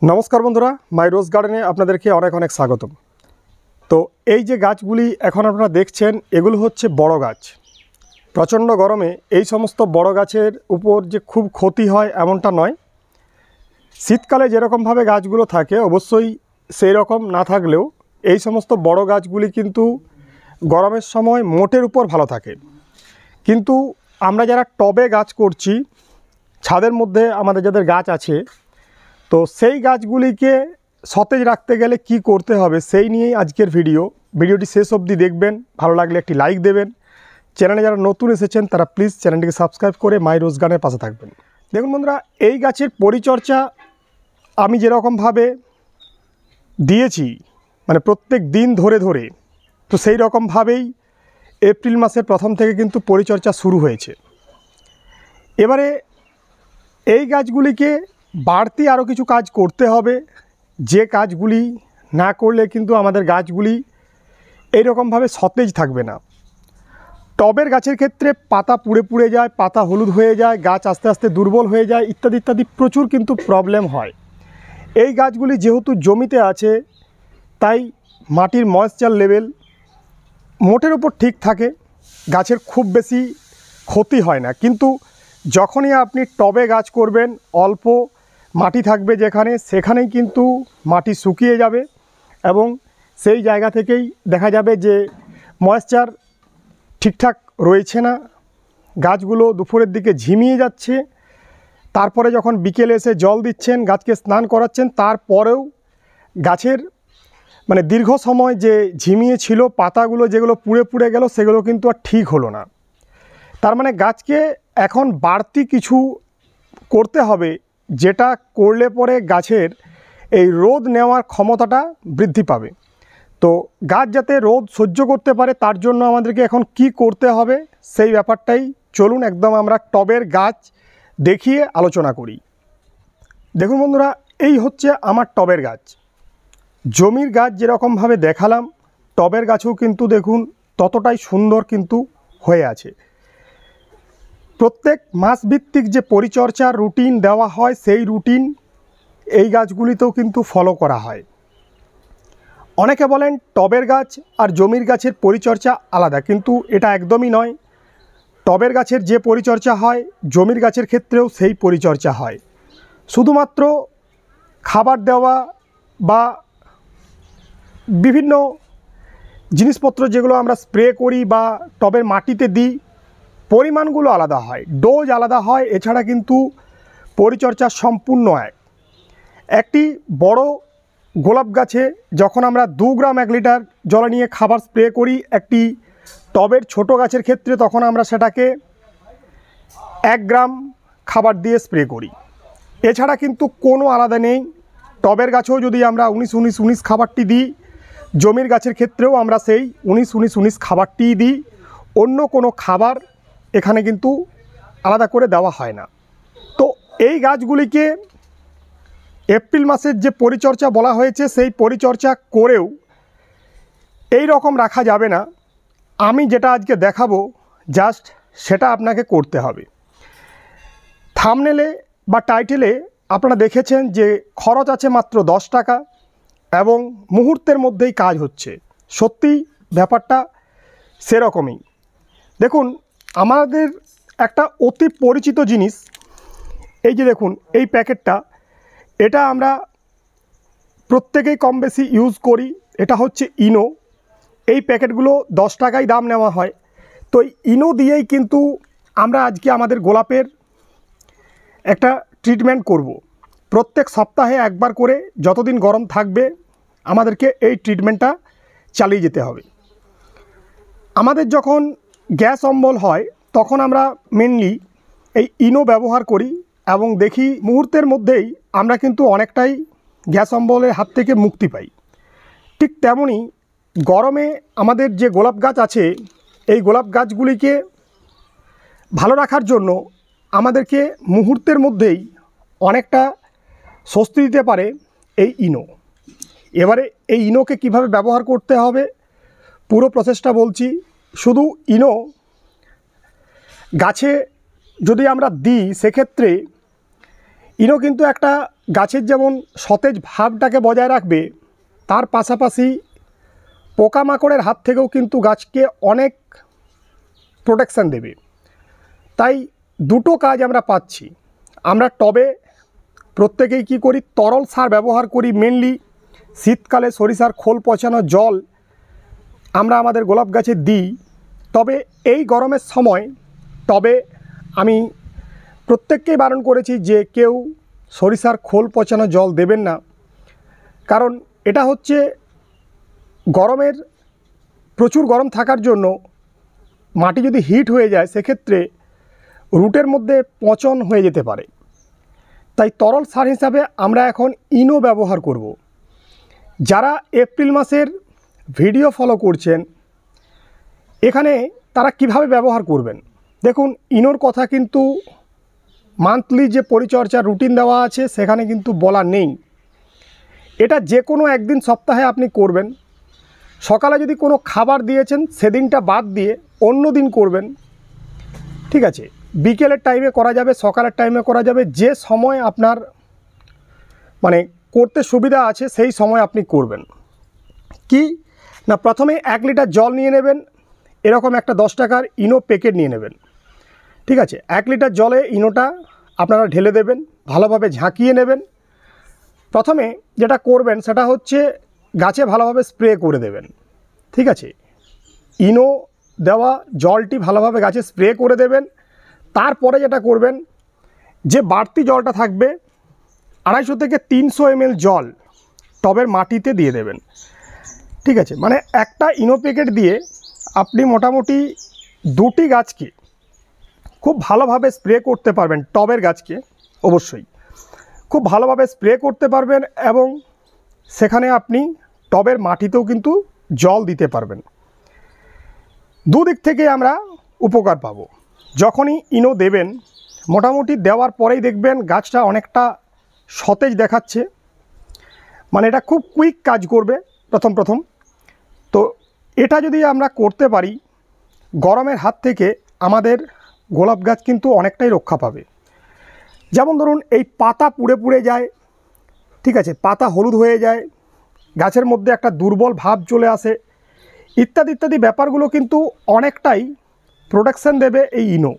नमस्कार बंधुरा माई रोज गार्डने आपनादेरके अनेक अनेक स्वागतम। तो এই যে গাছগুলি এখন আপনারা দেখছেন এগুলো হচ্ছে বড় গাছ। প্রচণ্ড গরমে এই সমস্ত বড় গাছের উপর যে খুব ক্ষতি হয় এমনটা নয়। শীতকালে যেরকমভাবে গাছগুলো থাকে অবশ্যই সেই রকম না থাকলেও এই সমস্ত বড় গাছগুলি কিন্তু গরমের সময় মোটের উপর ভালো থাকে। কিন্তু আমরা যারা টবে গাছ করছি, ছাদের মধ্যে আমাদের যাদের গাছ আছে, তো সেই গাছগুলিকে সতেজ রাখতে গেলে কি করতে হবে সেই নিয়েই আজকের ভিডিওটি শেষ অবধি দেখবেন। ভালো লাগলে একটি লাইক দেবেন। চ্যানেলে যারা নতুন এসেছেন তারা প্লিজ চ্যানেলটিকে সাবস্ক্রাইব করে মাই রোজ গার্ডেনের পাশে থাকবেন। দেখুন বন্ধুরা, এই গাছের পরিচর্যা আমি যেরকমভাবে দিয়েছি, মানে প্রত্যেক দিন ধরে ধরে, তো সেই রকমভাবেই এপ্রিল মাসের প্রথম থেকে কিন্তু পরিচর্যা শুরু হয়েছে। এবারে এই গাছগুলিকে বাড়তি আরও কিছু কাজ করতে হবে, যে কাজগুলি না করলে কিন্তু আমাদের গাছগুলি এইরকমভাবে সতেজ থাকবে না। টবের গাছের ক্ষেত্রে পাতা পুড়ে পুড়ে যায়, পাতা হলুদ হয়ে যায়, গাছ আস্তে আস্তে দুর্বল হয়ে যায়, ইত্যাদি ইত্যাদি প্রচুর কিন্তু প্রবলেম হয়। এই গাছগুলি যেহেতু জমিতে আছে তাই মাটির ময়েশ্চার লেভেল মোটের উপর ঠিক থাকে, গাছের খুব বেশি ক্ষতি হয় না। কিন্তু যখনই আপনি টবে গাছ করবেন, অল্প মাটি থাকবে যেখানে, সেখানেই কিন্তু মাটি শুকিয়ে যাবে এবং সেই জায়গা থেকেই দেখা যাবে যে ময়েশ্চার ঠিকঠাক রয়েছে না, গাছগুলো দুপুরের দিকে ঝিমিয়ে যাচ্ছে। তারপরে যখন বিকেলে এসে জল দিচ্ছেন, গাছকে স্নান করাচ্ছেন, তারপরেও গাছের মানে দীর্ঘ সময় যে ঝিমিয়ে ছিল, পাতাগুলো যেগুলো পুড়ে পুড়ে গেল, সেগুলো কিন্তু আর ঠিক হলো না। তার মানে গাছকে এখন বাড়তি কিছু করতে হবে, যেটা করলে পরে গাছের এই রোদ নেওয়ার ক্ষমতাটা বৃদ্ধি পাবে। তো গাছ যাতে রোদ সহ্য করতে পারে তার জন্য আমাদেরকে এখন কি করতে হবে সেই ব্যাপারটাই চলুন একদম আমরা টবের গাছ দেখিয়ে আলোচনা করি। দেখুন বন্ধুরা, এই হচ্ছে আমার টবের গাছ। জমির গাছ যেরকমভাবে দেখালাম, টবের গাছেও কিন্তু দেখুন ততটাই সুন্দর কিন্তু হয়ে আছে। প্রত্যেক মাসভিত্তিক যে পরিচর্যার রুটিন দেওয়া হয় সেই রুটিন এই গাছগুলিতেও কিন্তু ফলো করা হয়। অনেকে বলেন টবের গাছ আর জমির গাছের পরিচর্যা আলাদা, কিন্তু এটা একদমই নয়। টবের গাছের যে পরিচর্যা হয় জমির গাছের ক্ষেত্রেও সেই পরিচর্যা হয়। শুধুমাত্র খাবার দেওয়া বা বিভিন্ন জিনিসপত্র যেগুলো আমরা স্প্রে করি বা টবের মাটিতে দিই, পরিমাণগুলো আলাদা হয়, ডোজ আলাদা হয়। এছাড়া কিন্তু পরিচর্যা সম্পূর্ণ একটি বড় গোলাপ গাছে যখন আমরা 2 গ্রাম 1 লিটার জলে নিয়ে খাবার স্প্রে করি, একটি টবের ছোট গাছের ক্ষেত্রে তখন আমরা সেটাকে 1 গ্রাম খাবার দিয়ে স্প্রে করি। এছাড়া কিন্তু কোনো আলাদা নেই। টবের গাছেও যদি আমরা 19-19-19 খাবারটি দিই, জমির গাছের ক্ষেত্রেও আমরা সেই 19-19-19 খাবারটিই দিই। অন্য কোনো খাবার এখানে কিন্তু আলাদা করে দেওয়া হয় না। তো এই গাছগুলিকে এপ্রিল মাসের যে পরিচর্যা বলা হয়েছে সেই পরিচর্যা করেও এই রকম রাখা যাবে না। আমি যেটা আজকে দেখাবো জাস্ট সেটা আপনাকে করতে হবে। থাম্বনেলে বা টাইটেলে আপনারা দেখেছেন যে খরচ আছে মাত্র 10 টাকা এবং মুহূর্তের মধ্যেই কাজ হচ্ছে। সত্যি ব্যাপারটা সেরকমই। দেখুন, আমাদের একটা অতি পরিচিত জিনিস, এই যে দেখুন এই প্যাকেটটা, এটা আমরা প্রত্যেকেই কম বেশি ইউজ করি। এটা হচ্ছে ইনো। এই প্যাকেটগুলো 10 টাকাই দাম নেওয়া হয়। তো ইনো দিয়েই কিন্তু আমরা আজকে আমাদের গোলাপের একটা ট্রিটমেন্ট করব। প্রত্যেক সপ্তাহে একবার করে যতদিন গরম থাকবে আমাদেরকে এই ট্রিটমেন্টটা চালিয়ে যেতে হবে। আমাদের যখন গ্যাস অম্বল হয় তখন আমরা মেনলি এই ইনো ব্যবহার করি এবং দেখি মুহূর্তের মধ্যেই আমরা কিন্তু অনেকটাই গ্যাস অম্বলের হাত থেকে মুক্তি পাই। ঠিক তেমনই গরমে আমাদের যে গোলাপ গাছ আছে, এই গোলাপ গাছগুলিকে ভালো রাখার জন্য আমাদেরকে মুহূর্তের মধ্যেই অনেকটা স্বস্তি দিতে পারে এই ইনো। এবারে এই ইনোকে কিভাবে ব্যবহার করতে হবে পুরো প্রসেসটা বলছি। শুধু ইনো গাছে যদি আমরা দিই সেক্ষেত্রে ইনো কিন্তু একটা গাছের যেমন সতেজ ভাবটাকে বজায় রাখবে, তার পাশাপাশি পোকামাকড়ের হাত থেকেও কিন্তু গাছকে অনেক প্রোটেকশান দেবে। তাই দুটো কাজ আমরা পাচ্ছি। আমরা টবে প্রত্যেকেই কি করি, তরল সার ব্যবহার করি। মেনলি শীতকালে সরিষার খোল পচানো জল আমরা আমাদের গোলাপ গাছে দিই। তবে এই গরমের সময় টবে আমি প্রত্যেককেই বারণ করেছি যে কেউ সরিষার খোল পচানো জল দেবেন না, কারণ এটা হচ্ছে গরমের প্রচুর গরম থাকার জন্য মাটি যদি হিট হয়ে যায় সেক্ষেত্রে রুটের মধ্যে পচন হয়ে যেতে পারে। তাই তরল সার হিসাবে আমরা এখন ইনো ব্যবহার করব। যারা এপ্রিল মাসের ভিডিও ফলো করছেন, এখানে তারা কিভাবে ব্যবহার করবেন দেখুন। ইনোর কথা কিন্তু মান্থলি যে পরিচর্যার রুটিন দেওয়া আছে সেখানে কিন্তু বলা নেই। এটা যে কোনো একদিন সপ্তাহে আপনি করবেন। সকালে যদি কোনো খাবার দিয়েছেন সেদিনটা বাদ দিয়ে অন্য দিন করবেন, ঠিক আছে। বিকেলের টাইমে করা যাবে, সকালের টাইমে করা যাবে, যে সময় আপনার মানে করতে সুবিধা আছে সেই সময় আপনি করবেন। কি না, প্রথমে 1 লিটার জল নিয়ে নেবেন, এরকম একটা 10 টাকার ইনো প্যাকেট নিয়ে নেবেন, ঠিক আছে। 1 লিটার জলে ইনোটা আপনারা ঢেলে দেবেন, ভালোভাবে ঝাঁকিয়ে নেবেন। প্রথমে যেটা করবেন সেটা হচ্ছে গাছে ভালোভাবে স্প্রে করে দেবেন, ঠিক আছে। ইনো দেওয়া জলটি ভালোভাবে গাছে স্প্রে করে দেবেন। তারপরে যেটা করবেন, যে বাড়তি জলটা থাকবে 250 থেকে 300 ml জল টবের মাটিতে দিয়ে দেবেন, ঠিক আছে। মানে একটা ইনো প্যাকেট দিয়ে আপনি মোটামুটি 2টি গাছকে খুব ভালোভাবে স্প্রে করতে পারবেন। টবের গাছকে অবশ্যই খুব ভালোভাবে স্প্রে করতে পারবেন এবং সেখানে আপনি টবের মাটিতেও কিন্তু জল দিতে পারবেন। দুদিক থেকে আমরা উপকার পাবো। যখনই ইনো দেবেন, মোটামুটি দেওয়ার পরেই দেখবেন গাছটা অনেকটা সতেজ দেখাচ্ছে, মানে এটা খুব কুইক কাজ করবে প্রথম। তো এটা যদি আমরা করতে পারি, গরমের হাত থেকে আমাদের গোলাপ গাছ কিন্তু অনেকটাই রক্ষা পাবে। যেমন ধরুন এই পাতা পুড়ে যায়, ঠিক আছে, পাতা হলুদ হয়ে যায়, গাছের মধ্যে একটা দুর্বল ভাব চলে আসে, ইত্যাদি ব্যাপারগুলো কিন্তু অনেকটাই প্রোটেকশান দেবে এই ইনো।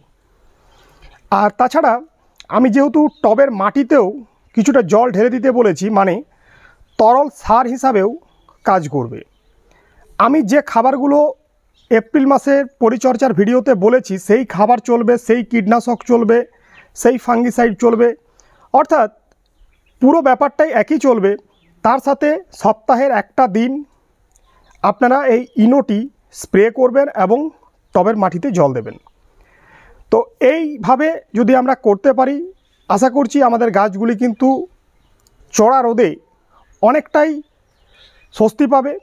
আর তাছাড়া আমি যেহেতু টবের মাটিতেও কিছুটা জল ঢেলে দিতে বলেছি, মানে তরল সার হিসাবেও কাজ করবে। আমি যে খাবারগুলো এপ্রিল মাসের পরিচর্যার ভিডিওতে বলেছি সেই খাবার চলবে, সেই কীটনাশক চলবে, সেই ফাঙ্গিসাইড চলবে, অর্থাৎ পুরো ব্যাপারটাই একই চলবে। তার সাথে সপ্তাহের একটা দিন আপনারা এই ইনোটি স্প্রে করবেন এবং টবের মাটিতে জল দেবেন। তো এইভাবে যদি আমরা করতে পারি, আশা করছি আমাদের গাছগুলি কিন্তু চড়া রোদে অনেকটাই স্বস্তি পাবে।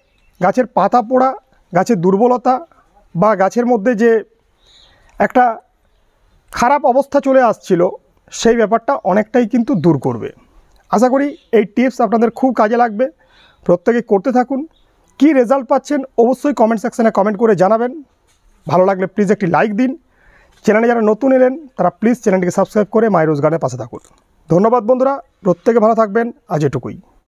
গাছের পাতা পোড়া, গাছের দুর্বলতা বা গাছের মধ্যে যে একটা খারাপ অবস্থা চলে আসছিল সেই ব্যাপারটা অনেকটাই কিন্তু দূর করবে। আশা করি এই টিপস আপনাদের খুব কাজে লাগবে। প্রত্যেকে করতে থাকুন। কি রেজাল্ট পাচ্ছেন অবশ্যই কমেন্ট সেকশানে কমেন্ট করে জানাবেন। ভালো লাগলে প্লিজ একটি লাইক দিন। চ্যানেলে যারা নতুন এলেন তারা প্লিজ চ্যানেলটিকে সাবস্ক্রাইব করে মাই রোজ গার্ডেনের পাশে থাকুন। ধন্যবাদ বন্ধুরা, প্রত্যেকে ভালো থাকবেন। আজ এটুকুই।